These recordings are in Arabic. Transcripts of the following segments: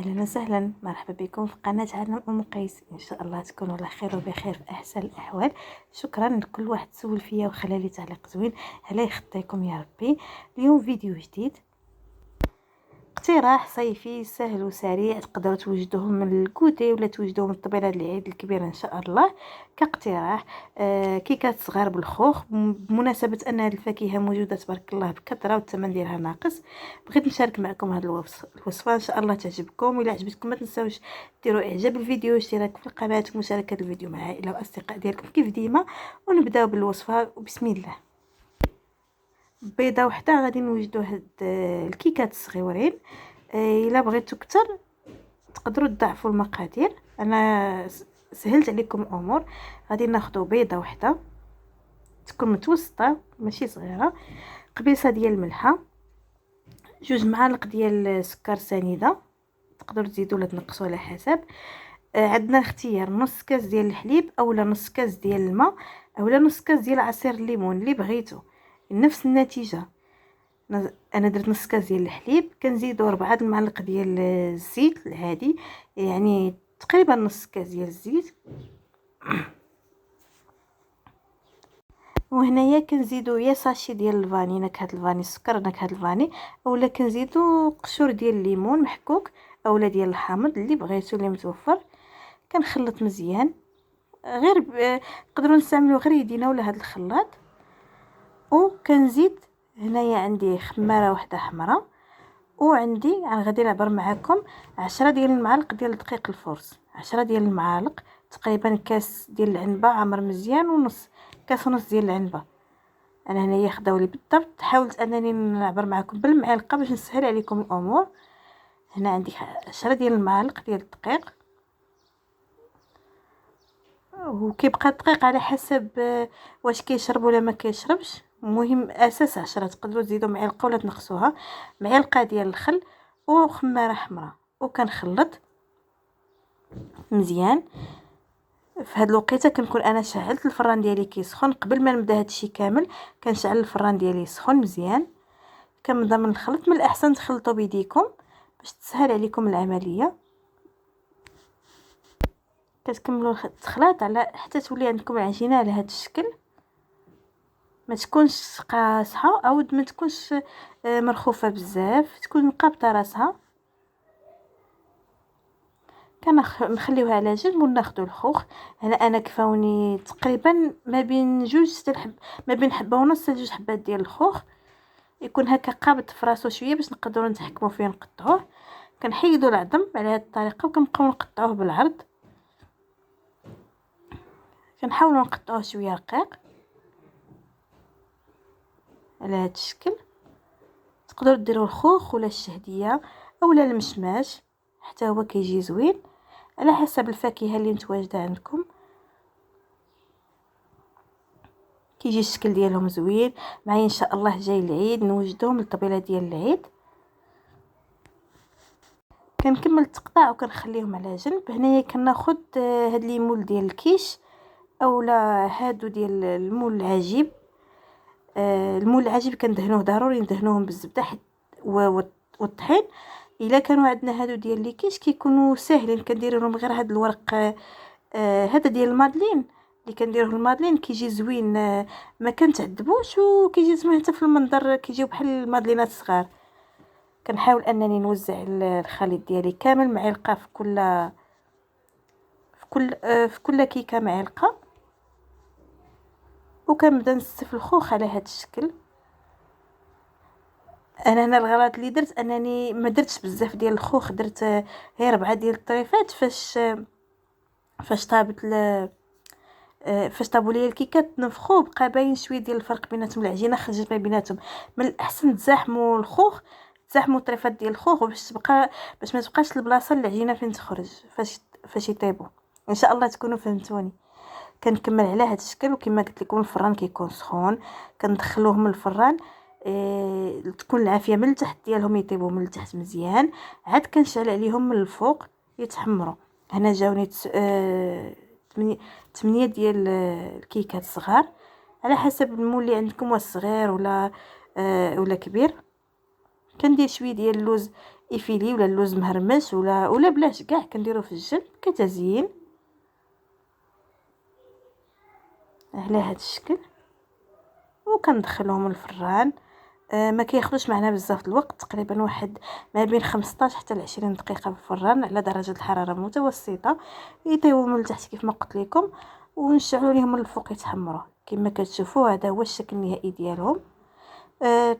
اهلا وسهلا، مرحبا بكم في قناه عالم ام قيس. ان شاء الله تكونوا على خير وبخير في احسن الاحوال. شكرا لكل واحد سول فيا وخلى لي تعليق زوين. الله يخطيكم يا ربي. اليوم فيديو جديد، اقتراح صيفي سهل وسريع تقدروا توجدوه من الكوتي ولا توجدوه من الطبيله العيد الكبير ان شاء الله. كاقتراح كيكات صغار بالخوخ، بمناسبه ان هذه الفاكهه موجوده تبارك الله بكثره والثمن ديالها ناقص. بغيت نشارك معكم هذه الوصفه، ان شاء الله تعجبكم. وإلا عجبتكم ما تنساوش ديروا اعجاب الفيديو واشتراك في القناه ومشاركه الفيديو مع العائله والاصدقاء ديالكم كيف ديما. ونبداو بالوصفه وبسم الله. بيضه وحده غادي نوجدو هاد الكيكات الصغيورين. الا بغيتو كتر تقدروا تضاعفوا المقادير، انا سهلت عليكم الامور. غادي ناخذ بيضه وحده تكون متوسطه ماشي صغيره، قبيصه ديال الملحه، 2 معالق ديال سكر سنيده، تقدروا تزيدوا ولا تنقصوا على حسب. عندنا اختيار نص كاس ديال الحليب اولا نص كاس ديال الماء اولا نص كاس ديال عصير الليمون اللي بغيتو، نفس النتيجه. انا درت نص كاس ديال الحليب، كنزيدو 4 المعالق ديال الزيت العادي، يعني تقريبا نص كاس ديال الزيت. وهنايا كنزيدو يا ساشي ديال الفاني، نكهه الفاني، السكر نكهه الفاني، اولا كنزيدو قشور ديال الليمون محكوك اولا ديال الحامض اللي بغيتو اللي متوفر. كنخلط مزيان، غير نقدروا نستعملوا غير يدينا ولا هذا الخلاط. وكنزيد هنايا عندي خماره واحده حمراء، وعندي غادي نعبر معكم 10 ديال المعالق ديال دقيق الفرص، 10 ديال المعالق، تقريبا كاس ديال العنبه عامر مزيان ونص كاس ونص ديال العنبه. انا هنايا خداولي بالضبط، حاولت انني نعبر معكم بالمعلقه باش نسهل عليكم الامور. هنا عندي 10 ديال المعالق ديال الدقيق، وكيبقى الدقيق على حسب واش كيشرب ولا ما كيشربش. المهم اساس 10، تقدروا تزيدوا معلقه ولا تنقصوها. معلقه ديال الخل وخماره حمراء، وكنخلط مزيان. في هاد الوقيته كنكون انا شعلت الفران ديالي كيسخن. قبل ما نبدا هادشي كامل كنشعل الفران ديالي يسخن مزيان. كنبدا من الخلط، من الاحسن تخلطوا بيديكم باش تسهل عليكم العمليه. كتكملوا التخلاط على حتى تولي عندكم العجينه على هذا الشكل، ما تكونش قاصحه او ما تكونش مرخوفه بزاف، تكون مقابطه راسها. نخليوها على جنب وناخذوا الخوخ. هنا انا كفاوني تقريبا ما بين ما بين حبه ونص ل2 حبات ديال الخوخ، يكون هكا قابض في راسو شويه باش نقدروا نتحكموا فيه نقطعوه. كنحيدوا العظم على هذه الطريقه وكنبقاو نقطعوه بالعرض. كنحاولوا نقطعوه شويه رقيق على هذا الشكل. تقدروا ديروا الخوخ ولا الشهديه اولا المشماش، حتى هو كيجي زوين على حسب الفاكهه اللي متواجده عندكم. كيجي الشكل ديالهم زوين معايا. ان شاء الله جاي العيد نوجدوهم للطبيله ديال العيد. كنكمل التقطاع وكنخليهم على جنب. هنايا كناخذ هاد ليمول ديال الكيش اولا هادو ديال المول العجيب. المول العجيب كندهنوه، ضروري ندهنوهم بالزبده والطحين. الا كانوا عندنا هادو ديال الكيش كيكونوا ساهلين، كندير لهم غير هاد الورق هذا ديال المادلين اللي كنديروه المادلين، كيجي زوين ما كنتعذبوش وكيجي زوين حتى في المنظر، كيجيو بحال المادلينات الصغار. كنحاول انني نوزع الخليط ديالي كامل معلقه في كل كيكه معلقه، وكنبدا نستف الخوخ على هذا الشكل. انا هنا الغلط اللي درت انني ما درتش بزاف ديال الخوخ، درت غير 4 ديال الطريفات. فاش طابوا لي الكيكات تنفخوا بقى باين شويه ديال الفرق بيناتهم، العجينه خرجت ما بيناتهم. من الاحسن تزاحموا الخوخ، تزاحموا الطريفات ديال الخوخ باش ما تبقاش البلاصه العجينه فين تخرج فاش يطيبوا. ان شاء الله تكونوا فهمتوني. كنكمل على هذا الشكل، وكما قلت لكم الفران كيكون سخون، كندخلوهم الفران تكون العافيه من التحت ديالهم يطيبوا من التحت مزيان. عاد كنشعل عليهم من الفوق يتحمروا. هنا جاوني 8 ديال الكيكات صغار على حسب المول اللي عندكم، واش صغير ولا كبير. كندير شويه ديال اللوز ايفيلي ولا اللوز مهرمش ولا بلاش كاع، كنديروه في الجنب كتزيين على هذا الشكل، وكندخلهم الفران. ما كياخذوش معنا بزاف الوقت، تقريبا واحد ما بين 15 حتى ل 20 دقيقه في الفران على درجه الحراره متوسطه، يطيبوا من التحت كيف ما قلت لكم، ونشعلوا ليهم من الفوق يتحمروا. كما كتشوفوا هذا هو الشكل النهائي ديالهم.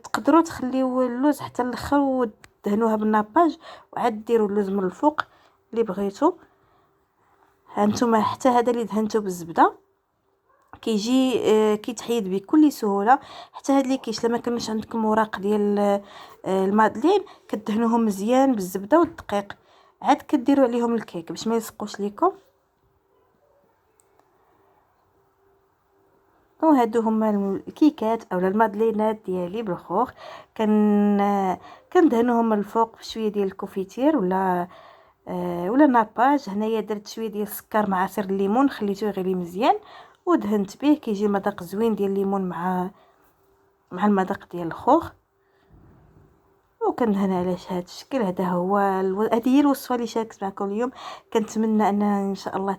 تقدروا تخليو اللوز حتى الاخر ودهنوها بالناباج، وعاد ديروا اللوز من الفوق اللي بغيتو. هانتوما حتى هذا اللي دهنتو بالزبده كيجي كيتحيد بكل سهوله. حتى هاد اللي كيش لما كانش عندكم وراق ديال المادلين كدهنوهم مزيان بالزبده والدقيق، عاد كديروا عليهم الكيك باش ما يلصقوش ليكم. وهادو هما الكيكات اولا المادلينات ديالي بالخوخ. كندهنوهم من الفوق بشويه ديال الكوفيتير ولا ناباج. هنايا درت شويه ديال السكر مع عصير الليمون، خليته يغلي مزيان ودهنت به، كيجي مذاق زوين ديال الليمون مع المذاق ديال الخوخ. وكندهن على هذا الشكل. هذا هو هذه هي الوصفه اللي شاركت معكم اليوم. كنتمنى ان شاء الله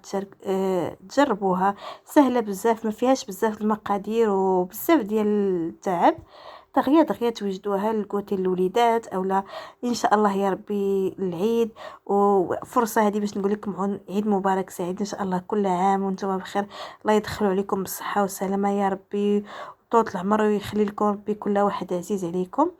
تجربوها. سهله بزاف، ما فيهاش بزاف المقادير وبزاف ديال التعب. دغيا توجدوها لكوتي الوليدات اولا ان شاء الله يا ربي العيد. وفرصه هذه باش نقول لكم عيد مبارك سعيد ان شاء الله، كل عام وانتم بخير. الله يدخلوا عليكم بالصحه والسلامه يا ربي، وطول العمر، ويخلي لكم ربي كل واحد عزيز عليكم.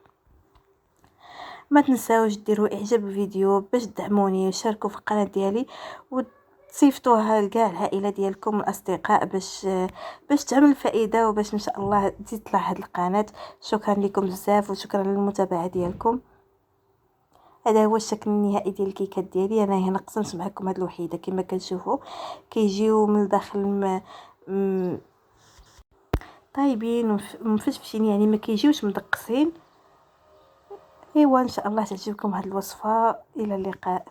ما تنساوش ديروا اعجاب بالفيديو باش تدعموني، وشاركوا في القناه ديالي، وتصيفطوها لكاع العائله ديالكم والاصدقاء باش تعمل الفائده، وباش ان شاء الله تزيد تطلع هذه القناه. شكرا لكم بزاف وشكرا للمتابعه ديالكم. هذا هو الشكل النهائي ديال الكيكات ديالي. انا هنا قسمت معكم هاد الوحيده كما كتشوفوا كيجيو من الداخل طايبين ومفشفشين، يعني ما كيجيوش مدقسين. ايوا ان شاء الله تعجبكم هذه الوصفه. الى اللقاء.